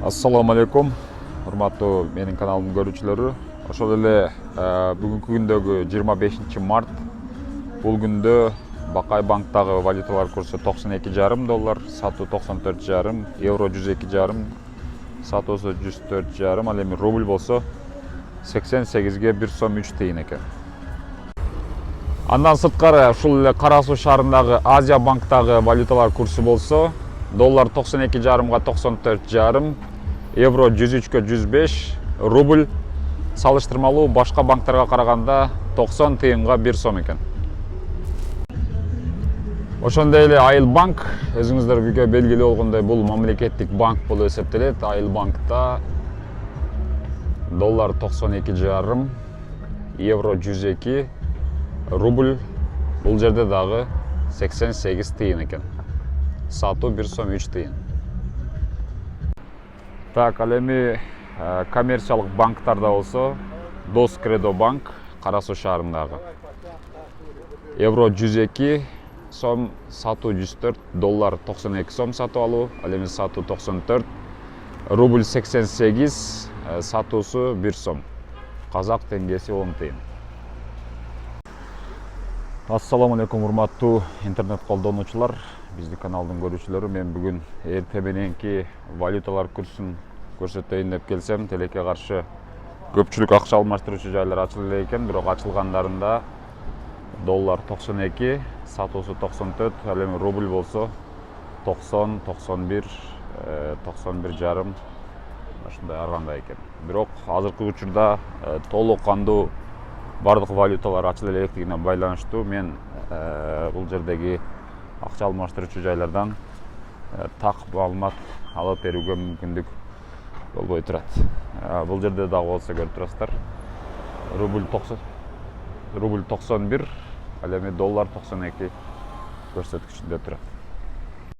Assalamu alaikum, урматтуу менин каналымдын көрүүчүлөрү. Ошол эле бүгүнкү күндөгү 25 март бул күндө Бакай банктагы валюталар курсу $92,5, сатуу 94,5, евро 102,5, сатуусу 104,5, ал эми рубль болсо 88ге 1 сом 3 тыйын экен. Андан сырткары ушул эле Кара Суу шаарындагы Азия банктагы валюталар курсу болсо доллар 92,5га 94,5, евро 103ке 105, рубль салыштырмалуу башка банктарга караганда 90 тыйынга 1 сом экен. Ошондой эле Айыл банк, өзүңүздөргө белгилүү болгондой, бул мамлекеттик банк болуп эсептелет. Айыл банкта доллар 92,5, евро 102, рубль бул жерде дагы 88 тыйын экен. Сатуу 1 сом 3 тыйын. Так, ал эми коммерциялык банктарда болсо Дос Кредо банк, Кара Суу шаарындагы. Евро 102 сом, сатуу 104, доллар 92 сом сатып алуу, ал эми сатуу 94, рубль 88, сатуусу 1 сом. Казак теңгеси 10 тыйын. Ассаламу алейкум, урматтуу интернет колдонуучулар, биздин каналдын көрүүчүлөрү. Мен бүгүн эртең мененки валюталар курсун көрсөтөйүн деп келсем, телекке каршы көпчүлүк акча алмаштыруучу жайлар ачылып эле экен, бирок ачылгандарында доллар 92, сатуусу 94, ал эми рубль болсо 90, 91, 91,5 ушундай ар кандай экен. Бирок азыркы учурда толук кандуу бардык валюталар ачыла электигине байланыштуу мен бул жердеги акча алмаштыруучу жайлардан так маалымат алып берүүгө мүмкүндүк болбой турат. Бул жерде дагы болсо көрүп турасыздар. Рубль 91, ал эми доллар 92 көрсөткүчүндө турат.